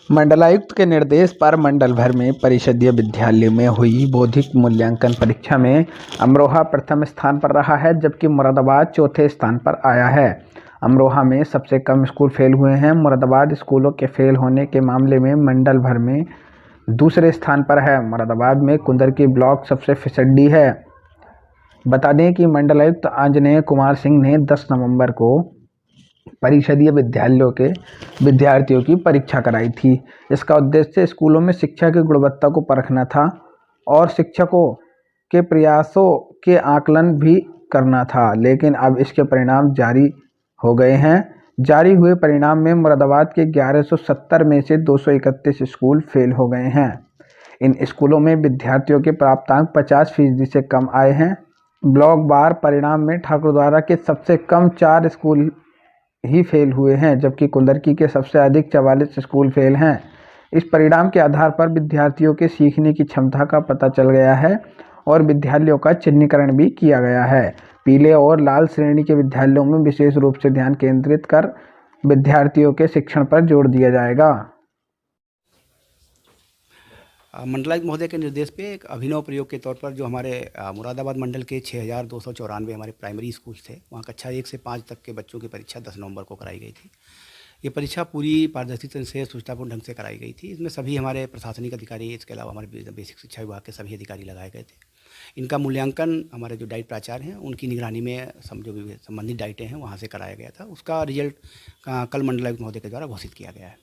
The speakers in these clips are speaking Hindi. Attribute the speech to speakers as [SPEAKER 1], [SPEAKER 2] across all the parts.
[SPEAKER 1] मंडलायुक्त के निर्देश पर मंडल भर में परिषदीय विद्यालय में हुई बौद्धिक मूल्यांकन परीक्षा में अमरोहा प्रथम स्थान पर रहा है, जबकि मुरादाबाद चौथे स्थान पर आया है। अमरोहा में सबसे कम स्कूल फेल हुए हैं। मुरादाबाद स्कूलों के फेल होने के मामले में मंडल भर में दूसरे स्थान पर है। मुरादाबाद में कुंदरकी ब्लॉक सबसे फिसड्डी है। बता दें कि मंडलायुक्त आंजनेय कुमार सिंह ने 10 नवंबर को परिषदीय विद्यालयों के विद्यार्थियों की परीक्षा कराई थी। इसका उद्देश्य स्कूलों में शिक्षा की गुणवत्ता को परखना था और शिक्षकों के प्रयासों के आकलन भी करना था, लेकिन अब इसके परिणाम जारी हो गए हैं। जारी हुए परिणाम में मुरादाबाद के 1170 में से 231 स्कूल फेल हो गए हैं। इन स्कूलों में विद्यार्थियों के प्राप्तांक 50% से कम आए हैं। ब्लॉक वार परिणाम में ठाकुरद्वारा के सबसे कम 4 स्कूल ही फेल हुए हैं, जबकि कुंदरकी के सबसे अधिक 44 स्कूल फेल हैं। इस परिणाम के आधार पर विद्यार्थियों के सीखने की क्षमता का पता चल गया है और विद्यालयों का चिन्हीकरण भी किया गया है। पीले और लाल श्रेणी के विद्यालयों में विशेष रूप से ध्यान केंद्रित कर विद्यार्थियों के शिक्षण पर जोर दिया जाएगा।
[SPEAKER 2] मंडलायुक्त महोदय के निर्देश पे एक अभिनव प्रयोग के तौर पर जो हमारे मुरादाबाद मंडल के 6294 हमारे प्राइमरी स्कूल थे, वहाँ कक्षा 1 से 5 तक के बच्चों की परीक्षा 10 नवंबर को कराई गई थी। ये परीक्षा पूरी पारदर्शिता से सुचारूपूर्ण ढंग से कराई गई थी। इसमें सभी हमारे प्रशासनिक अधिकारी, इसके अलावा हमारे बेसिक शिक्षा विभाग के सभी अधिकारी लगाए गए थे। इनका मूल्यांकन हमारे जो डाइट प्राचार्य हैं उनकी निगरानी में जो भी संबंधित डाइटें हैं वहाँ से कराया गया था। उसका रिजल्ट कल मंडलायुक्त महोदय के द्वारा घोषित किया गया है।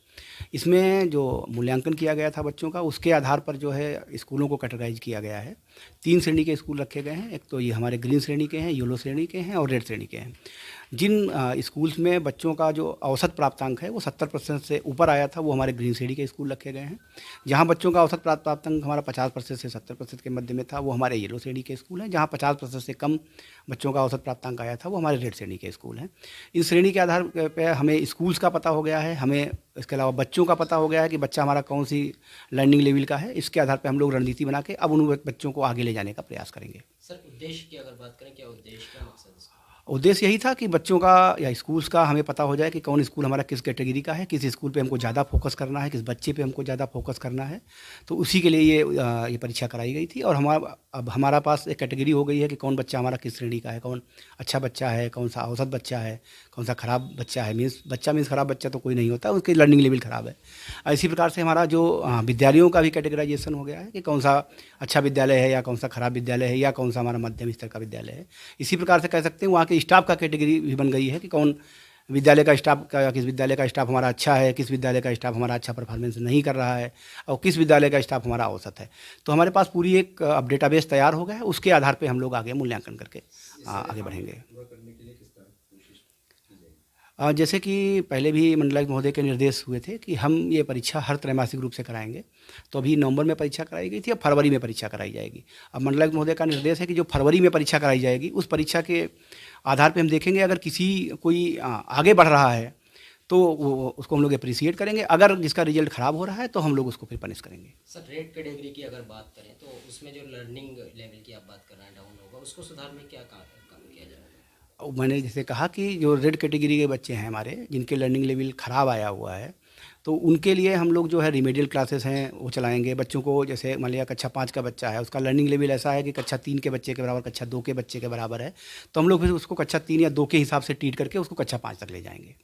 [SPEAKER 2] इसमें जो मूल्यांकन किया गया था बच्चों का, उसके आधार पर जो है स्कूलों को कैटेगराइज किया गया है। 3 श्रेणी के स्कूल रखे गए हैं। एक तो ये हमारे ग्रीन श्रेणी के हैं, येलो श्रेणी के हैं और रेड श्रेणी के हैं। जिन स्कूल्स में बच्चों का जो औसत प्राप्तांक है वो 70% से ऊपर आया था, वो हमारे ग्रीन श्रेणी के स्कूल रखे गए हैं। जहाँ बच्चों का औसत प्राप्तांक हमारा 50% से 70% के मध्य में था, वो हमारे येलो श्रेणी के स्कूल हैं। जहाँ 50% से कम बच्चों का औसत प्राप्तांक आया था, वो हमारे रेड श्रेणी के स्कूल हैं। इस श्रेणी के आधार पर हमें स्कूल्स का पता हो गया है, हमें इसके अलावा बच्चों का पता हो गया है कि बच्चा हमारा कौन सी लर्निंग लेवल का है। इसके आधार पर हम लोग रणनीति बना के अब उन बच्चों को आगे ले जाने का प्रयास करेंगे।
[SPEAKER 3] सर, उद्देश्य की अगर बात करें, क्या उद्देश्य, क्या मकसद इसका?
[SPEAKER 2] उद्देश्य यही था कि बच्चों का या स्कूल्स का हमें पता हो जाए कि कौन स्कूल हमारा किस कैटेगरी का है, किस स्कूल पे हमको ज़्यादा फोकस करना है, किस बच्चे पे हमको ज़्यादा फोकस करना है। तो उसी के लिए ये परीक्षा कराई गई थी। और अब हमारा पास एक कैटेगरी हो गई है कि कौन बच्चा हमारा किस श्रेणी का है, कौन अच्छा बच्चा है, कौन सा औसत बच्चा है, कौन सा ख़राब बच्चा है। मीन्स ख़राब बच्चा तो कोई नहीं होता, उसकी लर्निंग लेवल ख़राब है। इसी प्रकार से हमारा जो विद्यालयों का भी कैटेगराइजेशन हो गया है कि कौन सा अच्छा विद्यालय है या कौन सा ख़राब विद्यालय है या कौन सा हमारा मध्यम स्तर का विद्यालय है। इसी प्रकार से कह सकते हैं वहाँ के स्टाफ का कैटेगरी भी बन गई है कि कौन विद्यालय का स्टाफ का, किस विद्यालय का स्टाफ हमारा अच्छा है, किस विद्यालय का स्टाफ हमारा अच्छा परफॉर्मेंस नहीं कर रहा है और किस विद्यालय का स्टाफ हमारा औसत है। तो हमारे पास पूरी एक अब डेटाबेस तैयार हो गया है। उसके आधार पे हम लोग आगे मूल्यांकन करके आगे बढ़ेंगे। जैसे कि पहले भी मंडलायुक्त महोदय के निर्देश हुए थे कि हम ये परीक्षा हर त्रैमासिक रूप से कराएंगे। तो अभी नवंबर में परीक्षा कराई गई थी, अब फरवरी में परीक्षा कराई जाएगी। अब मंडलायुक्त महोदय का निर्देश है कि जो फरवरी में परीक्षा कराई जाएगी, उस परीक्षा के आधार पे हम देखेंगे अगर कोई आगे बढ़ रहा है तो उसको हम लोग अप्रिसिएट करेंगे। अगर जिसका रिजल्ट ख़राब हो रहा है तो हम लोग उसको फिर पनिश करेंगे।
[SPEAKER 3] सर, रेड कैटेगरी की अगर बात करें तो उसमें जो लर्निंग लेवल की आप बात कर रहे हैं डाउन होगा, उसको सुधार में क्या काम किया जाएगा?
[SPEAKER 2] और मैंने जैसे कहा कि जो रेड कैटेगरी के बच्चे हैं हमारे, जिनके लर्निंग लेवल ख़राब आया हुआ है, तो उनके लिए हम लोग जो है रिमेडियल क्लासेस हैं वो चलाएंगे। बच्चों को जैसे मान लिया कक्षा 5 का बच्चा है, उसका लर्निंग लेवल ऐसा है कि कक्षा 3 के बच्चे के बराबर, कक्षा 2 के बच्चे के बराबर है, तो हम लोग फिर उसको कक्षा 3 या 2 के हिसाब से ट्रीट करके उसको कक्षा 5 तक ले जाएंगे।